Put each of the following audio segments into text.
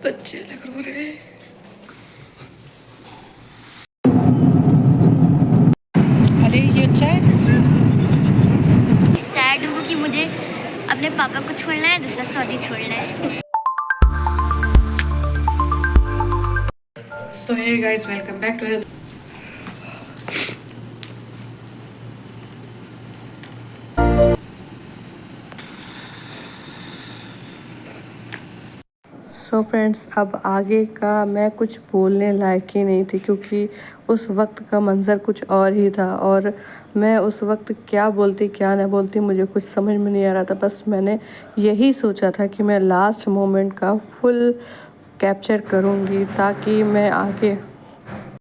बच्चे लग रहे हैं। अरे ये अच्छा है। सैड हूँ कि मुझे अपने पापा को छोड़ना है, दूसरा सऊदी छोड़ना है। So hey guys, welcome back to another. So friends, अब आगे का मैं कुछ बोलने लायक ही नहीं थी, क्योंकि उस वक्त का मंज़र कुछ और ही था और मैं उस वक्त क्या बोलती क्या ना बोलती मुझे कुछ समझ में नहीं आ रहा था। बस मैंने यही सोचा था कि मैं लास्ट मोमेंट का फुल कैप्चर करूँगी ताकि मैं आगे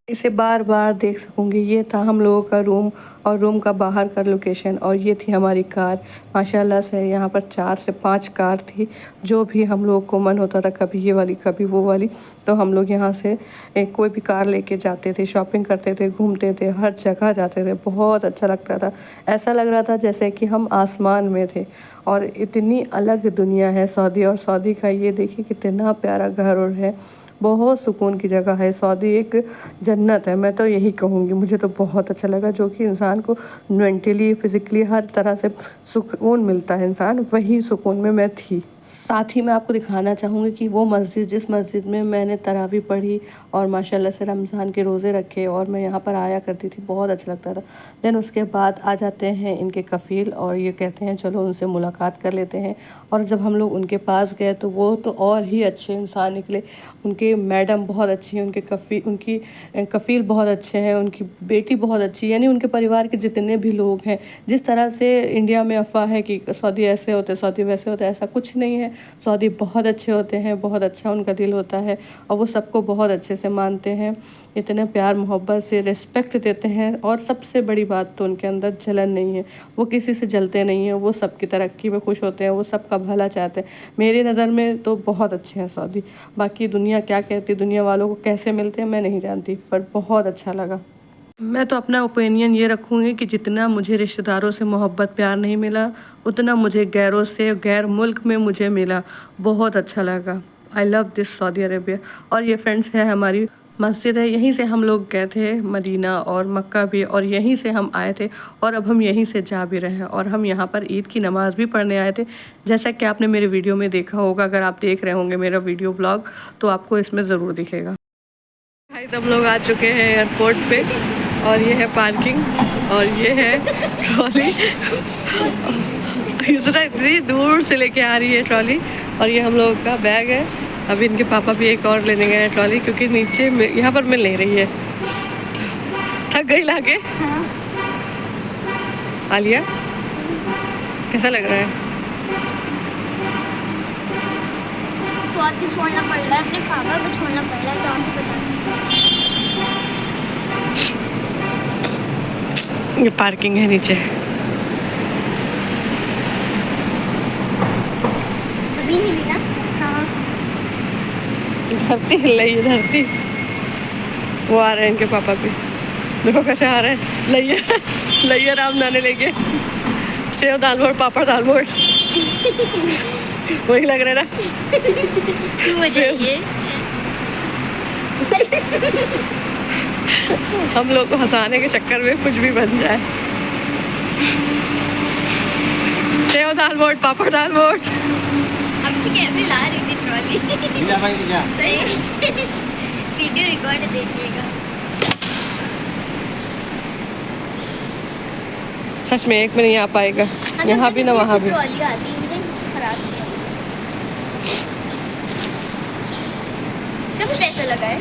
इसे बार बार देख सकूँगी। ये था हम लोगों का रूम और रूम का बाहर का लोकेशन, और ये थी हमारी कार। माशाल्लाह से यहाँ पर 4 से 5 कार थी। जो भी हम लोगों को मन होता था, कभी ये वाली कभी वो वाली, तो हम लोग यहाँ से कोई भी कार लेके जाते थे, शॉपिंग करते थे, घूमते थे, हर जगह जाते थे। बहुत अच्छा लगता था। ऐसा लग रहा था जैसे कि हम आसमान में थे और इतनी अलग दुनिया है सऊदी। और सऊदी का ये देखिए कितना प्यारा घर और है, बहुत सुकून की जगह है। सऊदी एक जन्नत है, मैं तो यही कहूँगी। मुझे तो बहुत अच्छा लगा, जो कि इंसान को मेंटली फिज़िकली हर तरह से सुकून मिलता है इंसान, वही सुकून में मैं थी। साथ ही मैं आपको दिखाना चाहूँगी कि वो मस्जिद, जिस मस्जिद में मैंने तरावी पढ़ी और माशाल्लाह से रमज़ान के रोज़े रखे और मैं यहाँ पर आया करती थी, बहुत अच्छा लगता था। देन उसके बाद आ जाते हैं इनके कफ़ील और ये कहते हैं चलो उनसे मुलाकात कर लेते हैं। और जब हम लोग उनके पास गए तो वो तो और ही अच्छे इंसान निकले। उनके मैडम बहुत अच्छी हैं, उनकी कफ़ील बहुत अच्छे हैं, उनकी बेटी बहुत अच्छी, यानी उनके परिवार के जितने भी लोग हैं। जिस तरह से इंडिया में अफ़वाह है कि सऊदी ऐसे होते, सऊदी वैसे होते, ऐसा कुछ नहीं है। सऊदी बहुत अच्छे होते हैं, बहुत अच्छा उनका दिल होता है और वो सबको बहुत अच्छे से मानते हैं, इतने प्यार मोहब्बत से रिस्पेक्ट देते हैं। और सबसे बड़ी बात तो उनके अंदर जलन नहीं है, वो किसी से जलते नहीं हैं, वो सबकी तरक्की में खुश होते हैं, वो सबका भला चाहते हैं। मेरी नज़र में तो बहुत अच्छे हैं सऊदी। बाकी दुनिया क्या कहती, दुनिया वालों को कैसे मिलते हैं मैं नहीं जानती, पर बहुत अच्छा लगा। मैं तो अपना ओपिनियन ये रखूँगी कि जितना मुझे रिश्तेदारों से मोहब्बत प्यार नहीं मिला, उतना मुझे गैरों से, गैर मुल्क में मुझे मिला। बहुत अच्छा लगा। I love this Saudi Arabia. और ये फ्रेंड्स है हमारी मस्जिद है, यहीं से हम लोग गए थे मदीना और मक्का भी, और यहीं से हम आए थे और अब हम यहीं से जा भी रहे हैं। और हम यहाँ पर ईद की नमाज़ भी पढ़ने आए थे, जैसा कि आपने मेरे वीडियो में देखा होगा। अगर आप देख रहे होंगे मेरा वीडियो व्लॉग तो आपको इसमें ज़रूर दिखेगा। भाई सब लोग आ चुके हैं एयरपोर्ट पे और ये है पार्किंग और ये है ट्रॉली। यूसरा इतनी दूर से लेके आ रही है ट्रॉली और ये हम लोगों का बैग है। अभी इनके पापा भी एक और लेने गए हैं ट्रॉली, क्योंकि नीचे यहाँ पर मिल नहीं रही है। थक गई लाके? आलिया कैसा लग रहा है? स्वाति छोड़ना पड़ रहा है, अपने पापा को छोड़ना पड़ रहा है, तो आपको बता सकते। ये पार्किंग है नीचे। जमीन हिली ना? हाँ। धरती हिल रही है, धरती। वो आ रहे हैं इनके पापा भी, देखो कैसे आ रहे हैं। लइया लइया राम नाने लेके सेव दाल मोट पापड़ दाल मोट वही लग रहा है ना। क्यों हो जाइए? हम लोग को हंसाने के चक्कर में कुछ भी बन जाए। सेव दाल मोट पापड़ दाल मोट। अब तो कैसे ला रही थी ट्रॉली? सही। वीडियो रिकॉर्ड देखिएगा। सच में एक में नहीं आ पाएगा, यहाँ भी ना वहाँ भी। ट्रॉली आती है खराब किया। इसका भी पैसा लगा है।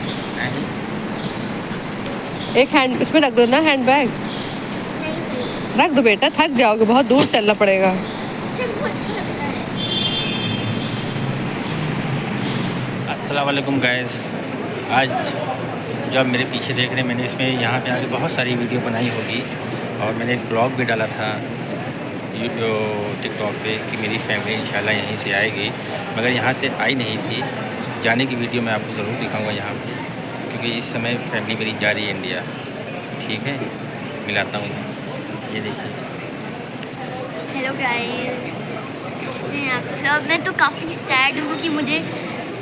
एक हैंड इसमें रख दो ना, हैंड बैग नहीं सही। रख दो बेटा, थक जाओगे, बहुत दूर चलना पड़ेगा। वो अच्छा लगता है। अस्सलाम वालेकुम गाइस। आज जो आप मेरे पीछे देख रहे हैं, मैंने इसमें यहाँ पे आके बहुत सारी वीडियो बनाई होगी और मैंने एक ब्लॉग भी डाला था टिकटॉक पे कि मेरी फैमिली इंशाल्लाह यहीं से आएगी, मगर यहाँ से आई नहीं थी। जाने की वीडियो मैं आपको ज़रूर दिखाऊंगा यहाँ पे, क्योंकि इस समय फैमिली मेरी जा रही है इंडिया। ठीक है, मिलाता हूँ। ये देखिए। हेलो गाइस, कैसे हैं आप सब? मैं तो काफ़ी सैड हूँ कि मुझे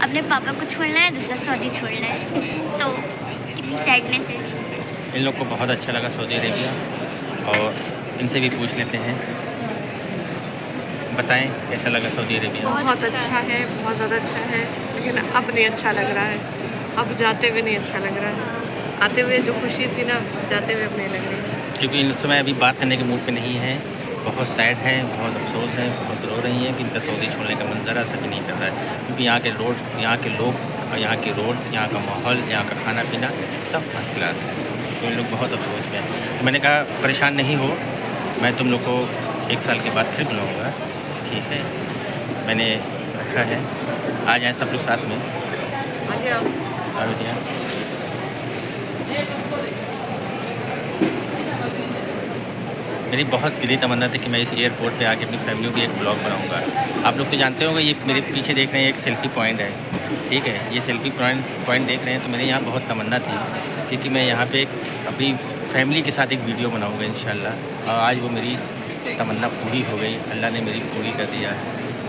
अपने पापा को छोड़ना है, दूसरा सऊदी छोड़ना है, तो कितनी सैडनेस है। इन लोग को बहुत अच्छा लगा सऊदी अरेबिया, और इनसे भी पूछ लेते हैं, बताएं कैसा लगा सऊदी अरेबिया। बहुत अच्छा है, बहुत ज़्यादा अच्छा है, लेकिन अब नहीं अच्छा लग रहा है। अब जाते हुए नहीं अच्छा लग रहा है। आते हुए जो खुशी थी ना, जाते हुए अब नहीं लग रही है। क्योंकि इन समय अभी बात करने के मूड पे नहीं है, बहुत सैड है, बहुत अफसोस है, बहुत रो रही हैं कि इनका सऊदी छोड़ने का मन ज़रा सच नहीं कर रहा है। क्योंकि यहाँ के रोड, यहाँ के लोग, और यहाँ की रोड, यहाँ का माहौल, यहाँ का खाना पीना सब फर्स्ट क्लास है। तो इन लोग बहुत अफसोस में हैं। तो मैंने कहा परेशान नहीं हो, मैं तुम लोग को 1 साल के बाद फिर बुलाऊँगा, ठीक है। मैंने रखा है, आ जाएँ सब लोग साथ में। आ जाइए। मेरी बहुत दिली तमन्ना थी कि मैं इस एयरपोर्ट पे आके अपनी फैमिली की एक ब्लॉग बनाऊंगा। आप लोग तो जानते होंगे, ये मेरे पीछे देख रहे हैं एक सेल्फ़ी पॉइंट है, ठीक है। ये सेल्फ़ी पॉइंट देख रहे हैं, तो मेरे यहाँ बहुत तमन्ना थी क्योंकि मैं यहाँ पे अपनी फैमिली के साथ एक वीडियो बनाऊँगा इंशाल्लाह, और आज वो मेरी तमन्ना पूरी हो गई। अल्लाह ने मेरी पूरी कर दिया।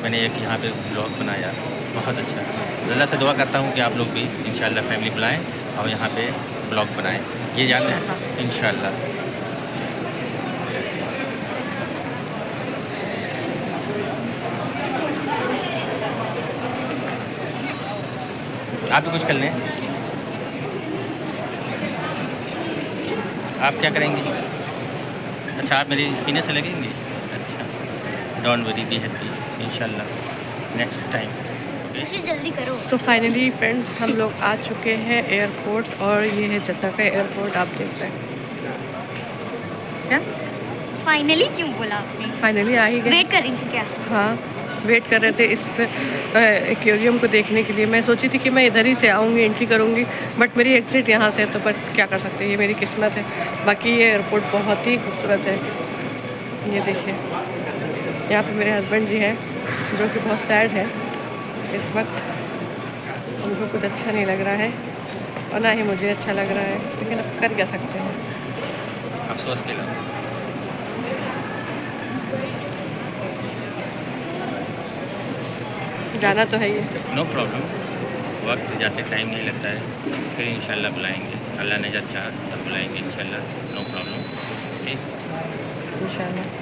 मैंने एक यहाँ पे ब्लॉग बनाया, बहुत अच्छा। अल्लाह से दुआ करता हूँ कि आप लोग भी इंशाल्लाह फैमिली बुलाएँ और यहाँ पे ब्लॉग बनाएँ, ये जाना है इंशाल्लाह। आप भी कुछ कर लें। आप क्या करेंगी? अच्छा, आप मेरी सीने से लगेंगी? अच्छा, डोंट वरी, बी हैप्पी, इंशाल्लाह नेक्स्ट टाइम। जल्दी करो। तो फाइनली फ्रेंड्स, हम लोग आ चुके हैं एयरपोर्ट, और ये है जद्दा का एयरपोर्ट, आप देख रहे हैं। क्या फाइनली क्यों बोला आपने? फाइनली आ ही गए। वेट कर रही थी क्या? हाँ, वेट कर रहे थे इस एक्वेरियम को देखने के लिए। मैं सोची थी कि मैं इधर ही से आऊँगी, एंट्री करूँगी, बट मेरी एग्ज़िट यहाँ से है, तो बट क्या कर सकते हैं, ये मेरी किस्मत है। बाकी ये एयरपोर्ट बहुत ही खूबसूरत है। ये देखिए, यहाँ पे मेरे हस्बैंड जी हैं जो कि बहुत सैड है इस वक्त। उनको कुछ अच्छा नहीं लग रहा है और ना ही मुझे अच्छा लग रहा है, लेकिन अब कर क्या सकते हैं। अफसोस के लिए जाना तो है ही। नो प्रॉब्लम, वक्त जाते टाइम नहीं लगता है, फिर इंशाल्लाह बुलाएंगे। अल्लाह ने जब चाहा तब बुलाएंगे इंशाल्लाह, नो प्रॉब्लम, ठीक इंशाल्लाह।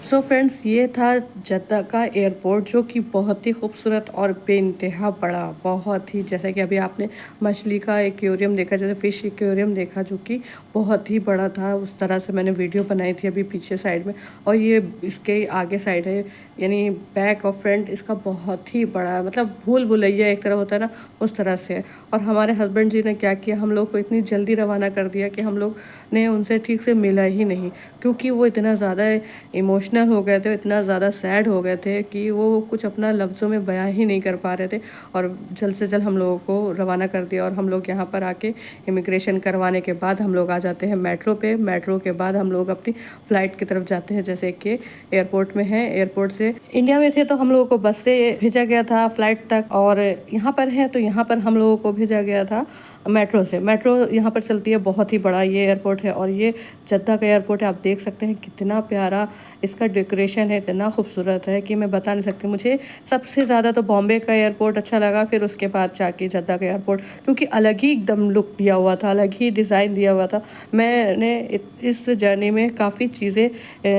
सो फ्रेंड्स, ये था जद्दा का एयरपोर्ट, जो कि बहुत ही खूबसूरत और बेइंतहा बड़ा, बहुत ही, जैसा कि अभी आपने मछली का एक्वेरियम देखा, जैसे फ़िश एक्वेरियम देखा, जो कि बहुत ही बड़ा था, उस तरह से मैंने वीडियो बनाई थी अभी पीछे साइड में। और ये इसके आगे साइड है, यानी बैक और फ्रंट इसका बहुत ही बड़ा है, मतलब भूल भुलैया एक तरह होता है ना, उस तरह से है। और हमारे हस्बैंड जी ने क्या किया, हम लोग को इतनी जल्दी रवाना कर दिया कि हम लोग ने उनसे ठीक से मिला ही नहीं, क्योंकि वो इतना ज़्यादा इमोशनल हो गए थे, इतना ज़्यादा सैड हो गए थे कि वो कुछ अपना लफ्ज़ों में बयां ही नहीं कर पा रहे थे। और जल्द से जल्द हम लोगों को रवाना कर दिया, और हम लोग यहाँ पर आके इमिग्रेशन करवाने के बाद हम लोग आ जाते हैं मेट्रो पे। मेट्रो के बाद हम लोग अपनी फ़्लाइट की तरफ जाते हैं, जैसे कि एयरपोर्ट में है। एयरपोर्ट से इंडिया में थे तो हम लोगों को बस से भेजा गया था फ़्लाइट तक, और यहाँ पर है तो यहाँ पर हम लोगों को भेजा गया था मेट्रो से। मेट्रो यहाँ पर चलती है, बहुत ही बड़ा ये एयरपोर्ट है, और ये जद्दा का एयरपोर्ट है। आप देख सकते हैं कितना प्यारा इसका डेकोरेशन है, इतना खूबसूरत है कि मैं बता नहीं सकती। मुझे सबसे ज़्यादा तो बॉम्बे का एयरपोर्ट अच्छा लगा, फिर उसके बाद जाके जद्दा का एयरपोर्ट, क्योंकि अलग ही एकदम लुक दिया हुआ था, अलग ही डिज़ाइन दिया हुआ था। मैंने इस जर्नी में काफ़ी चीज़ें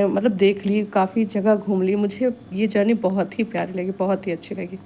मतलब देख ली, काफ़ी जगह घूम ली। मुझे ये जर्नी बहुत ही प्यारी लगी, बहुत ही अच्छी लगी।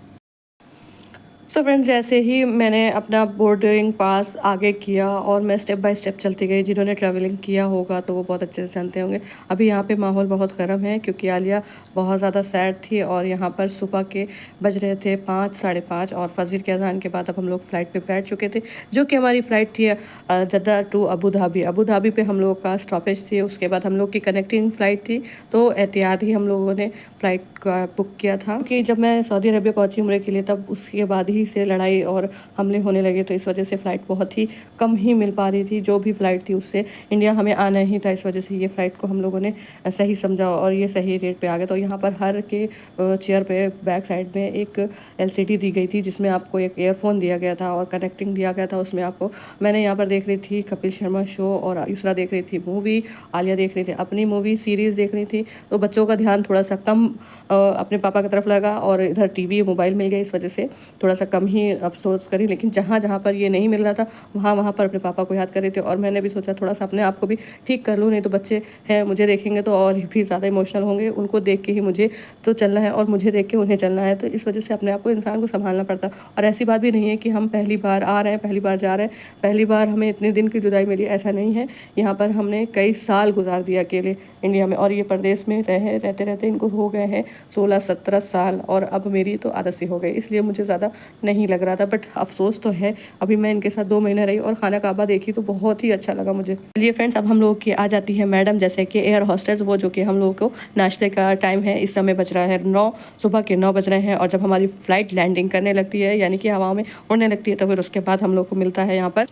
सो फ्रेंड्स, जैसे ही मैंने अपना बोर्डिंग पास आगे किया और मैं स्टेप बाय स्टेप चलती गई, जिन्होंने ट्रैवलिंग किया होगा तो वो बहुत अच्छे से जानते होंगे। अभी यहाँ पे माहौल बहुत गर्म है, क्योंकि आलिया बहुत ज़्यादा सैड थी, और यहाँ पर सुबह के बज रहे थे 5, साढ़े 5, और फजर के अज़ान के बाद अब हम लोग फ़्लाइट पे बैठ चुके थे, जो कि हमारी फ़्लाइट थी Jeddah to Abu Dhabi. Abu Dhabi पे हम लोगों का स्टॉपेज थी, उसके बाद हम लोग की कनेक्टिंग फ़्लाइट थी, तो एहतियात ही हम लोगों ने फ़्लाइट का बुक किया था। कि जब मैं सऊदी अरबिया पहुँची उम्रे के लिए, तब उसके बाद ही ही से लड़ाई और हमले होने लगे, तो इस वजह से फ़्लाइट बहुत ही कम ही मिल पा रही थी। जो भी फ़्लाइट थी उससे इंडिया हमें आना ही था, इस वजह से ये फ़्लाइट को हम लोगों ने सही समझा और ये सही रेट पे आ गया। तो यहाँ पर हर के चेयर पे बैक साइड में एक LCD दी गई थी, जिसमें आपको एक ईयरफोन दिया गया था और कनेक्टिंग दिया गया था उसमें आपको। मैंने यहाँ पर देख रही थी कपिल शर्मा शो और यूसरा देख रही थी मूवी, आलिया देख रही थी अपनी मूवी सीरीज़ देख रही थी। तो बच्चों का ध्यान थोड़ा सा कम अपने पापा की तरफ लगा और इधर टीवी मोबाइल मिल गया, इस वजह से थोड़ा सा कम ही अफसोस करी। लेकिन जहाँ जहाँ पर ये नहीं मिल रहा था वहाँ पर अपने पापा को याद कर रहे थे और मैंने भी सोचा थोड़ा सा अपने आप को भी ठीक कर लूँ, नहीं तो बच्चे हैं मुझे देखेंगे तो और भी ज़्यादा इमोशनल होंगे। उनको देख के ही मुझे तो चलना है और मुझे देख के उन्हें चलना है, तो इस वजह से अपने आप को इंसान को संभालना पड़ता। और ऐसी बात भी नहीं है कि हम पहली बार आ रहे हैं, पहली बार जा रहे हैं, पहली बार हमें इतने दिन की जुदाई मिली, ऐसा नहीं है। यहाँ पर हमने कई साल गुजार दिया अकेले इंडिया में और ये प्रदेश में रहते रहते इनको हो गए हैं 16-17 साल और अब मेरी तो आदत सी हो गई, इसलिए मुझे ज़्यादा नहीं लग रहा था। बट अफसोस तो है। अभी मैं इनके साथ 2 महीने रही और खाना काबा देखी तो बहुत ही अच्छा लगा मुझे। चलिए फ्रेंड्स, अब हम लोग की आ जाती है मैडम, जैसे कि एयर होस्टेस, वो जो कि हम लोग को नाश्ते का टाइम है। इस समय बज रहा है 9, सुबह के 9 बज रहे हैं और जब हमारी फ़्लाइट लैंडिंग करने लगती है यानी कि हवा में उड़ने लगती है तो फिर उसके बाद हम लोग को मिलता है यहाँ पर।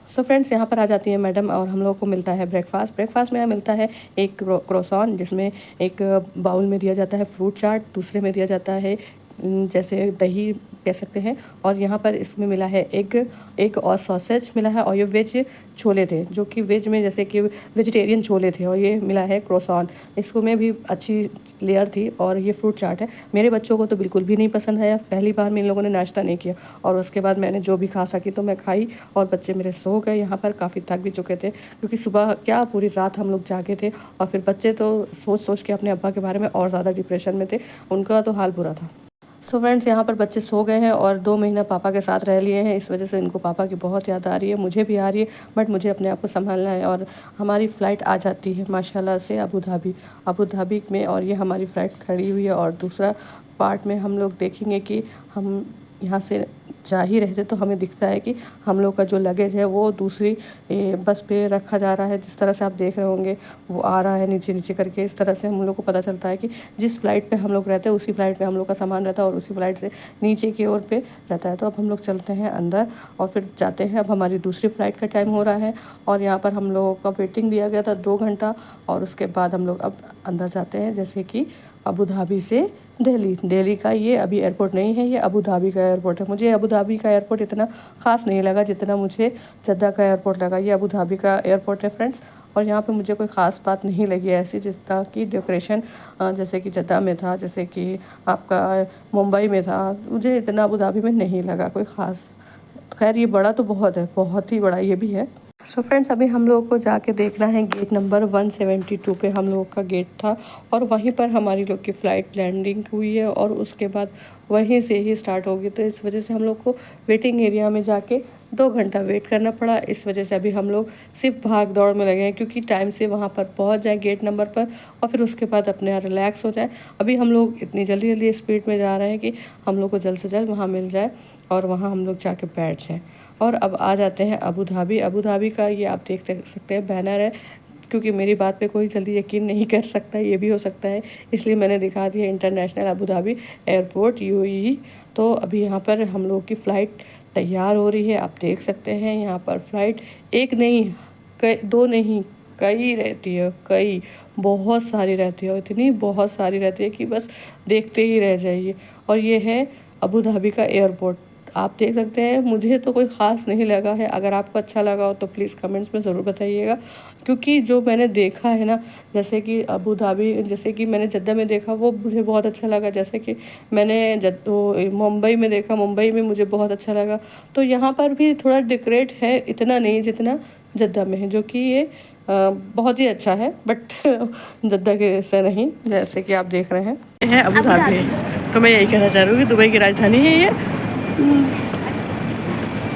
सो फ्रेंड्स, यहाँ पर आ जाती है मैडम और हम लोग को मिलता है ब्रेकफास्ट में मिलता है एक क्रोसान, जिसमें एक बाउल में दिया जाता है फ्रूट चाट, दूसरे में दिया जाता है जैसे दही कह सकते हैं, और यहाँ पर इसमें मिला है एक और सॉसेज मिला है और ये वेज छोले थे, जो कि वेज में जैसे कि वेजिटेरियन छोले थे, और ये मिला है क्रोसान, इसको में भी अच्छी लेयर थी और ये फ्रूट चाट है। मेरे बच्चों को तो बिल्कुल भी नहीं पसंद आया, पहली बार में इन लोगों ने नाश्ता नहीं किया और उसके बाद मैंने जो भी खा सकी तो मैं खाई और बच्चे मेरे सो गए। यहाँ पर काफ़ी थक भी चुके थे क्योंकि सुबह क्या पूरी रात हम लोग जागे थे और फिर बच्चे तो सोच के अपने अब्बा के बारे में और ज़्यादा डिप्रेशन में थे, उनका तो हाल बुरा था। सो फ्रेंड्स, यहाँ पर बच्चे सो गए हैं और 2 महीना पापा के साथ रह लिए हैं, इस वजह से इनको पापा की बहुत याद आ रही है, मुझे भी आ रही है, बट मुझे अपने आप को संभालना है। और हमारी फ़्लाइट आ जाती है माशाल्लाह से अबू धाबी में, और ये हमारी फ़्लाइट खड़ी हुई है। और दूसरा पार्ट में हम लोग देखेंगे कि हम यहाँ से जा ही रहे थे तो हमें दिखता है कि हम लोग का जो लगेज है वो दूसरी बस पे रखा जा रहा है। जिस तरह से आप देख रहे होंगे वो आ रहा है नीचे करके, इस तरह से हम लोग को पता चलता है कि जिस फ़्लाइट पे हम लोग रहते हैं उसी फ़्लाइट पे हम लोग का सामान रहता है और उसी फ़्लाइट से नीचे की ओर पे रहता है। तो अब हम लोग चलते हैं अंदर और फिर जाते हैं। अब हमारी दूसरी फ़्लाइट का टाइम हो रहा है और यहाँ पर हम लोगों का वेटिंग दिया गया था 2 घंटा और उसके बाद हम लोग अब अंदर जाते हैं, जैसे कि अबू धाबी से दिल्ली का ये अभी एयरपोर्ट नहीं है, ये अबू धाबी का एयरपोर्ट है। मुझे अबू धाबी का एयरपोर्ट इतना ख़ास नहीं लगा जितना मुझे जद्दा का एयरपोर्ट लगा। ये अबू धाबी का एयरपोर्ट है फ्रेंड्स, और यहाँ पे मुझे कोई ख़ास बात नहीं लगी ऐसी, जितना कि डेकोरेशन जैसे कि जद्दा में था, जैसे कि आपका मुंबई में था, मुझे इतना अबू धाबी में नहीं लगा कोई ख़ास। खैर ये बड़ा तो बहुत है, बहुत ही बड़ा ये भी है। सो फ्रेंड्स, अभी हम लोगों को जाके देखना है गेट नंबर 172 पे हम लोगों का गेट था और वहीं पर हमारी लोग की फ़्लाइट लैंडिंग हुई है और उसके बाद वहीं से ही स्टार्ट होगी। तो इस वजह से हम लोग को वेटिंग एरिया में जाके 2 घंटा वेट करना पड़ा। इस वजह से अभी हम लोग सिर्फ भाग दौड़ में लगे हैं क्योंकि टाइम से वहाँ पर पहुँच जाए गेट नंबर पर और फिर उसके बाद अपने यहाँ रिलैक्स हो जाए। अभी हम लोग इतनी जल्दी स्पीड में जा रहे हैं कि हम लोग को जल्द से जल्द वहाँ मिल जाए और वहाँ हम लोग जाके बैठ जाएँ। और अब आ जाते हैं अबू धाबी का, ये आप देख सकते हैं बैनर है, क्योंकि मेरी बात पे कोई जल्दी यकीन नहीं कर सकता, ये भी हो सकता है इसलिए मैंने दिखा दिया international Abu Dhabi airport UAE। तो अभी यहाँ पर हम लोग की फ़्लाइट तैयार हो रही है, आप देख सकते हैं यहाँ पर फ़्लाइट एक नहीं, 2 नहीं, कई रहती है, कई बहुत सारी रहती है, इतनी बहुत सारी रहती है कि बस देखते ही रह जाइए। और ये है अबू धाबी का एयरपोर्ट, आप देख सकते हैं। मुझे तो कोई ख़ास नहीं लगा है, अगर आपको अच्छा लगा हो तो प्लीज़ कमेंट्स में ज़रूर बताइएगा, क्योंकि जो मैंने देखा है ना, जैसे कि अबू धाबी, जैसे कि मैंने जद्दा में देखा वो मुझे बहुत अच्छा लगा, जैसे कि मैंने मुंबई में देखा, मुंबई में मुझे बहुत अच्छा लगा। तो यहाँ पर भी थोड़ा डेकोरेट है, इतना नहीं जितना जद्दा में है, जो कि ये बहुत ही अच्छा है, बट जद्दा के से नहीं, जैसे कि आप देख रहे हैं। ये है अबू धाबी, तो मैं यही कहना चाह रही हूँ कि दुबई की राजधानी है ये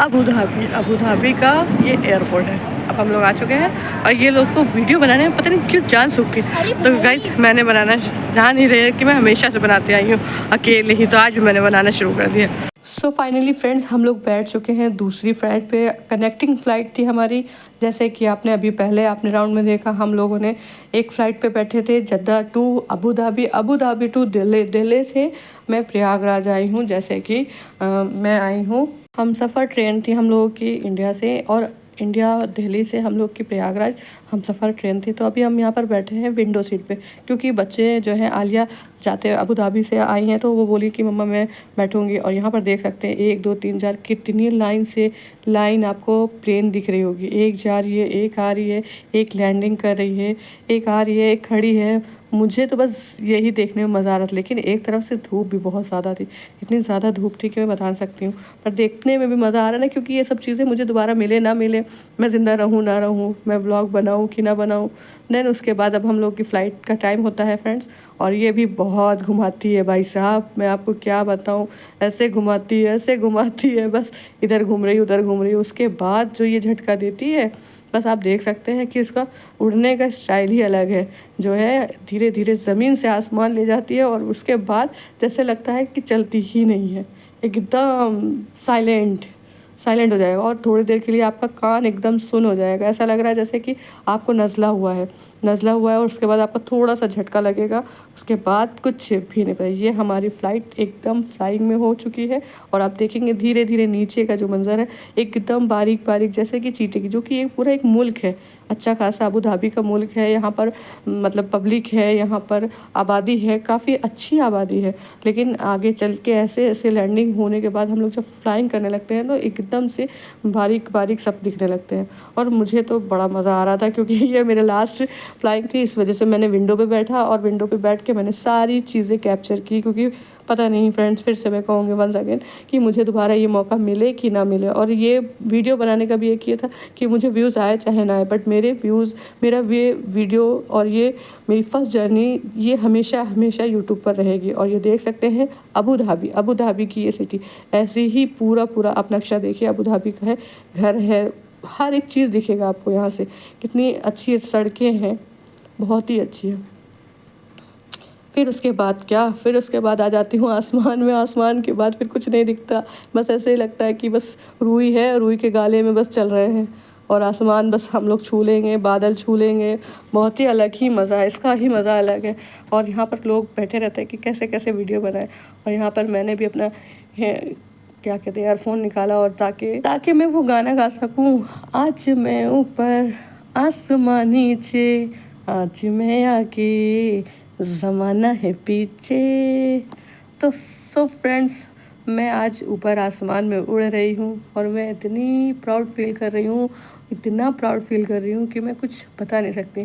अबू धाबी का ये एयरपोर्ट है। अब हम लोग आ चुके हैं और ये लोग को वीडियो बनाने में पता नहीं क्यों जान सूखती, तो गाइस मैंने बनाना जान ही रहे कि मैं हमेशा से बनाती आई हूँ अकेले ही, तो आज भी मैंने बनाना शुरू कर दिया। सो फाइनली फ्रेंड्स हम लोग बैठ चुके हैं दूसरी फ्लाइट पे। कनेक्टिंग फ़्लाइट थी हमारी, जैसे कि आपने अभी पहले आपने राउंड में देखा। हम लोगों ने एक फ़्लाइट पे बैठे थे Jeddah to Abu Dhabi, Abu Dhabi to Delhi, Delhi से मैं प्रयागराज आई हूँ। जैसे कि मैं आई हूँ, हम सफ़र ट्रेन थी हम लोगों की इंडिया से, और इंडिया दिल्ली से हम लोग की प्रयागराज हम सफ़र ट्रेन थी। तो अभी हम यहाँ पर बैठे हैं विंडो सीट पे, क्योंकि बच्चे जो हैं आलिया जाते अबू धाबी से आई हैं, तो वो बोली कि मम्मा मैं बैठूंगी। और यहाँ पर देख सकते हैं 1 2 3 4 कितनी लाइन आपको प्लेन दिख रही होगी। एक जा रही है, एक आ रही है, एक लैंडिंग कर रही है, एक आ रही है, एक खड़ी है। मुझे तो बस यही देखने में मज़ा आ रहा था, लेकिन एक तरफ से धूप भी बहुत ज़्यादा थी। इतनी ज़्यादा धूप थी कि मैं बता नहीं सकती हूँ, पर देखने में भी मज़ा आ रहा है ना, क्योंकि ये सब चीज़ें मुझे दोबारा मिले ना मिले, मैं ज़िंदा रहूँ ना रहूँ, मैं व्लॉग बनाऊँ कि ना बनाऊँ। देन उसके बाद अब हम लोग की फ़्लाइट का टाइम होता है फ्रेंड्स, और ये भी बहुत घुमाती है भाई साहब, मैं आपको क्या बताऊँ। ऐसे घुमाती है, बस इधर घूम रही उधर घूम रही। उसके बाद जो ये झटका देती है, बस आप देख सकते हैं कि इसका उड़ने का स्टाइल ही अलग है, जो है धीरे धीरे ज़मीन से आसमान ले जाती है, और उसके बाद जैसे लगता है कि चलती ही नहीं है, एकदम साइलेंट हो जाएगा। और थोड़ी देर के लिए आपका कान एकदम सुन हो जाएगा, ऐसा लग रहा है जैसे कि आपको नज़ला हुआ है। और उसके बाद आपका थोड़ा सा झटका लगेगा, उसके बाद कुछ भी नहीं पता। ये हमारी फ़्लाइट एकदम फ्लाइंग में हो चुकी है, और आप देखेंगे धीरे धीरे नीचे का जो मंज़र है एकदम बारीक जैसे कि चींटी की, जो कि एक पूरा एक मुल्क है, अच्छा खासा अबू धाबी का मुल्क है। यहाँ पर मतलब पब्लिक है, यहाँ पर आबादी है, काफ़ी अच्छी आबादी है। लेकिन आगे चल के ऐसे लैंडिंग होने के बाद हम लोग जब फ्लाइंग करने लगते हैं, तो एकदम से बारीक सब दिखने लगते हैं। और मुझे तो बड़ा मज़ा आ रहा था, क्योंकि ये मेरे लास्ट फ्लाइंग थी, इस वजह से मैंने विंडो पे बैठा, और विंडो पे बैठ के मैंने सारी चीज़ें कैप्चर की। क्योंकि पता नहीं फ्रेंड्स, फिर से मैं कहूँगी वंस अगेन कि मुझे दोबारा ये मौका मिले कि ना मिले। और ये वीडियो बनाने का भी एक ये था कि मुझे व्यूज़ आए चाहे ना आए, बट मेरे व्यूज़, मेरा ये वीडियो और ये मेरी फर्स्ट जर्नी ये हमेशा यूट्यूब पर रहेगी। और ये देख सकते हैं अबू धाबी की ये सिटी, ऐसे ही पूरा आप नक्शा देखिए, अबू धाबी का है, घर है, हर एक चीज़ दिखेगा आपको यहाँ से। कितनी अच्छी सड़कें हैं, बहुत ही अच्छी है। फिर उसके बाद आ जाती हूँ आसमान में। आसमान के बाद फिर कुछ नहीं दिखता, बस ऐसे ही लगता है कि बस रूई है, रूई के गाले में बस चल रहे हैं, और आसमान बस हम लोग छू लेंगे, बादल छू लेंगे। बहुत ही अलग ही मज़ा है, इसका ही मज़ा अलग है। और यहाँ पर लोग बैठे रहते हैं कि कैसे वीडियो बनाए, और यहाँ पर मैंने भी अपना क्या कहते हैं ईयरफोन निकाला, और ताकि मैं वो गाना गा सकूँ, आज मैं ऊपर आसमान नीचे, आज मैं आगे ज़माना है पीछे। तो सो फ्रेंड्स, मैं आज ऊपर आसमान में उड़ रही हूँ, और मैं इतनी प्राउड फील कर रही हूँ कि मैं कुछ बता नहीं सकती।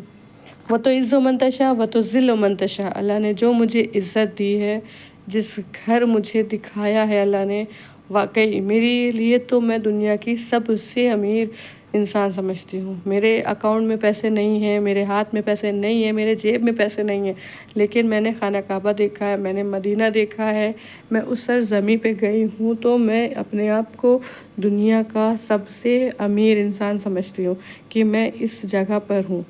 वो तो इज़्ज़ो मंतशा व तो ज़िल्लो मंतशा, अल्लाह ने जो मुझे इज़्ज़त दी है, जिस घर मुझे दिखाया है अल्लाह ने, वाकई मेरे लिए तो मैं दुनिया की सबसे अमीर इंसान समझती हूँ। मेरे अकाउंट में पैसे नहीं हैं, मेरे हाथ में पैसे नहीं हैं, मेरे जेब में पैसे नहीं हैं, लेकिन मैंने खाना काबा देखा है, मैंने मदीना देखा है, मैं उस सरज़मीं पे गई हूँ, तो मैं अपने आप को दुनिया का सबसे अमीर इंसान समझती हूँ कि मैं इस जगह पर हूँ।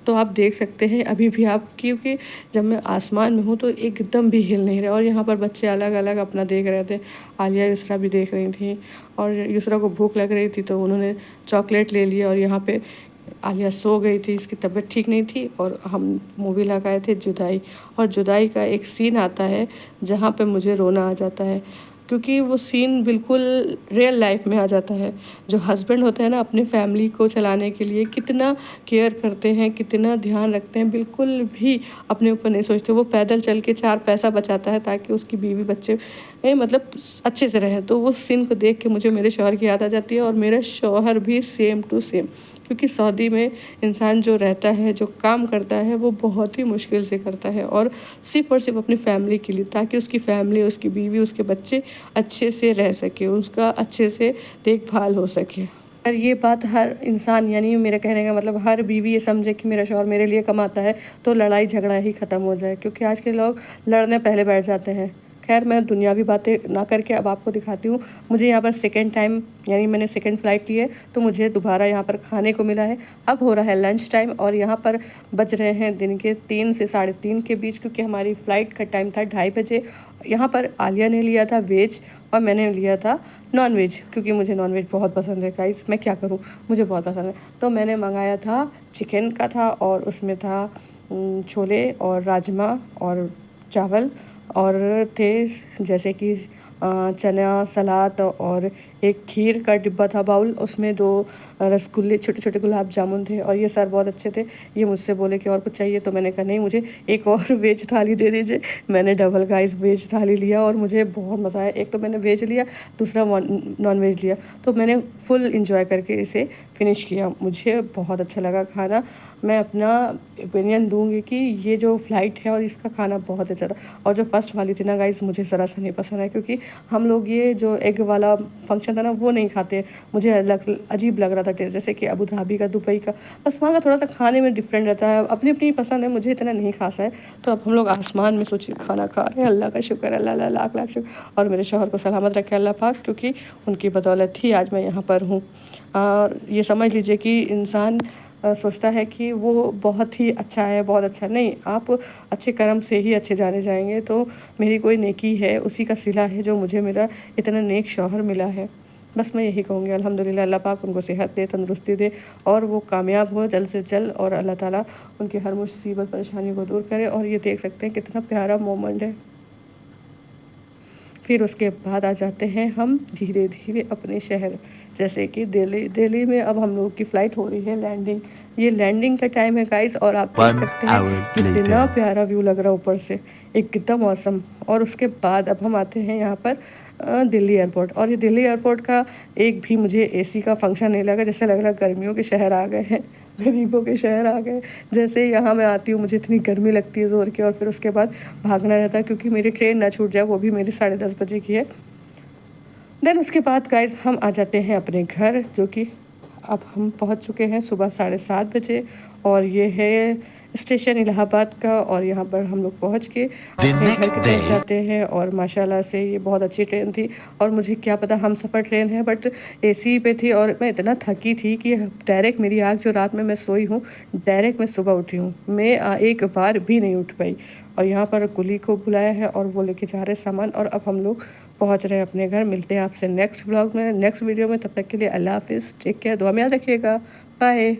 तो आप देख सकते हैं अभी भी आप, क्योंकि जब मैं आसमान में हूँ तो एकदम भी हिल नहीं रहा। और यहाँ पर बच्चे अलग अलग अपना देख रहे थे, आलिया युसरा भी देख रही थी, और युसरा को भूख लग रही थी तो उन्होंने चॉकलेट ले लिया। और यहाँ पे आलिया सो गई थी, इसकी तबीयत ठीक नहीं थी, और हम मूवी लगाए थे जुदाई। और जुदाई का एक सीन आता है जहाँ पे मुझे रोना आ जाता है, क्योंकि वो सीन बिल्कुल रियल लाइफ में आ जाता है। जो हस्बैंड होते हैं ना, अपनी फैमिली को चलाने के लिए कितना केयर करते हैं, कितना ध्यान रखते हैं, बिल्कुल भी अपने ऊपर नहीं सोचते। वो पैदल चल के 4 पैसा बचाता है ताकि उसकी बीवी बच्चे मतलब अच्छे से रहें। तो वो सीन को देख के मुझे मेरे शौहर की याद आ जाती है, और मेरा शौहर भी सेम टू सेम, क्योंकि सऊदी में इंसान जो रहता है, जो काम करता है, वो बहुत ही मुश्किल से करता है, और सिर्फ़ अपनी फैमिली के लिए, ताकि उसकी फैमिली, उसकी बीवी, उसके बच्चे अच्छे से रह सके, उसका अच्छे से देखभाल हो सके। और ये बात हर इंसान, यानी मेरे कहने का मतलब हर बीवी ये समझे कि मेरा शौहर मेरे लिए कमाता है, तो लड़ाई झगड़ा ही ख़त्म हो जाए। क्योंकि आज के लोग लड़ने पहले बैठ जाते हैं, खैर मैं दुनियावी बातें ना करके अब आपको दिखाती हूँ। मुझे यहाँ पर सेकंड टाइम यानी मैंने सेकंड फ़्लाइट ली है, तो मुझे दोबारा यहाँ पर खाने को मिला है। अब हो रहा है लंच टाइम और यहाँ पर बज रहे हैं दिन के 3 से 3:30 के बीच, क्योंकि हमारी फ़्लाइट का टाइम था 2:30 बजे। यहाँ पर आलिया ने लिया था वेज और मैंने लिया था नॉन-वेज, क्योंकि मुझे नॉन-वेज बहुत पसंद है गाइस, मैं क्या करूँ, मुझे बहुत पसंद है। तो मैंने मंगाया था चिकन का था और उसमें था छोले और राजमा और चावल और थे जैसे कि चना, सलाद और एक खीर का डिब्बा था बाउल, उसमें 2 रसगुल्ले छोटे-छोटे गुलाब जामुन थे और ये सर बहुत अच्छे थे। ये मुझसे बोले कि और कुछ चाहिए, तो मैंने कहा नहीं, मुझे एक और वेज थाली दे दीजिए। मैंने डबल गाइस वेज थाली लिया और मुझे बहुत मज़ा आया। एक तो मैंने वेज लिया, दूसरा नॉन वेज लिया, तो मैंने फुल एंजॉय करके इसे फिनिश किया। मुझे बहुत अच्छा लगा खाना। मैं अपना ओपिनियन दूँगी कि ये जो फ़्लाइट है और इसका खाना बहुत अच्छा था। और जो फर्स्ट वाली थी ना गाइस, मुझे ज़रा सा नहीं पसंद है, क्योंकि हम लोग ये जो एग वाला फंक्शन था ना वो नहीं खाते। मुझे अजीब लग रहा था टेस्ट, जैसे कि अबू धाबी का, दुबई का, बस वहाँ का थोड़ा-सा खाने में डिफरेंट रहता है। अपनी-अपनी पसंद है, मुझे इतना नहीं खास है। तो अब हम लोग आसमान में सोचिए खाना खा रहे हैं। अल्लाह का शुक्र है, अल्लाह लाख-लाख शुक्र, और मेरे शौहर को सलामत रखे अल्लाह पाक, क्योंकि उनकी बदौलत ही आज मैं यहाँ पर हूँ। और ये समझ लीजिए कि इंसान सोचता है कि वो बहुत ही अच्छा है, बहुत अच्छा नहीं, आप अच्छे कर्म से ही अच्छे जाने जाएँगे। तो मेरी कोई नेकी है, उसी का सिला है जो मुझे मेरा इतना नेक शौहर मिला है। बस मैं यही कहूँगी अल्हम्दुलिल्लाह, अल्लाह पाक उनको सेहत दे, तंदुरुस्ती दे और वो कामयाब हो जल्द से जल्द, और अल्लाह ताला उनकी हर मुसीबत परेशानी को दूर करे। और ये देख सकते हैं कितना प्यारा मोमेंट है। फिर उसके बाद आ जाते हैं हम धीरे-धीरे अपने शहर, जैसे कि दिल्ली। दिल्ली में अब हम लोग की फ़्लाइट हो रही है लैंडिंग। ये लैंडिंग का टाइम है गाइस, और आप देख सकते हैं कितना प्यारा व्यू लग रहा है ऊपर से, एकदम ऑसम। और उसके बाद अब हम आते हैं यहाँ पर दिल्ली एयरपोर्ट। और ये दिल्ली एयरपोर्ट का एक भी मुझे एसी का फंक्शन नहीं लगा, जैसे लग रहा है गर्मियों के शहर आ गए हैं, गरीबों के शहर आ गए। जैसे ही यहाँ मैं आती हूँ मुझे इतनी गर्मी लगती है ज़ोर की, और फिर उसके बाद भागना रहता है क्योंकि मेरी ट्रेन ना छूट जाए, वो भी मेरी 10:30 बजे की है। देन उसके बाद गाइस हम आ जाते हैं अपने घर, जो कि अब हम पहुंच चुके हैं सुबह 7:30 बजे, और ये है स्टेशन इलाहाबाद का। और यहाँ पर हम लोग पहुँच के अपने घर की तरफ जाते हैं, और माशाल्लाह से ये बहुत अच्छी ट्रेन थी। और मुझे क्या पता हम सफ़र ट्रेन है, बट एसी पे थी और मैं इतना थकी थी कि डायरेक्ट मेरी आँख, जो रात में मैं सोई हूँ, डायरेक्ट मैं सुबह उठी हूँ, मैं एक बार भी नहीं उठ पाई। और यहाँ पर कुली को बुलाया है और वो लेके जा रहे हैं सामान, और अब हम लोग पहुँच रहे हैं अपने घर। मिलते हैं आपसे नेक्स्ट व्लॉग में, नेक्स्ट वीडियो में। तब तक के लिए अल्लाह हाफ़िज़, टेक केयर, दुआ में याद रखिएगा, बाय।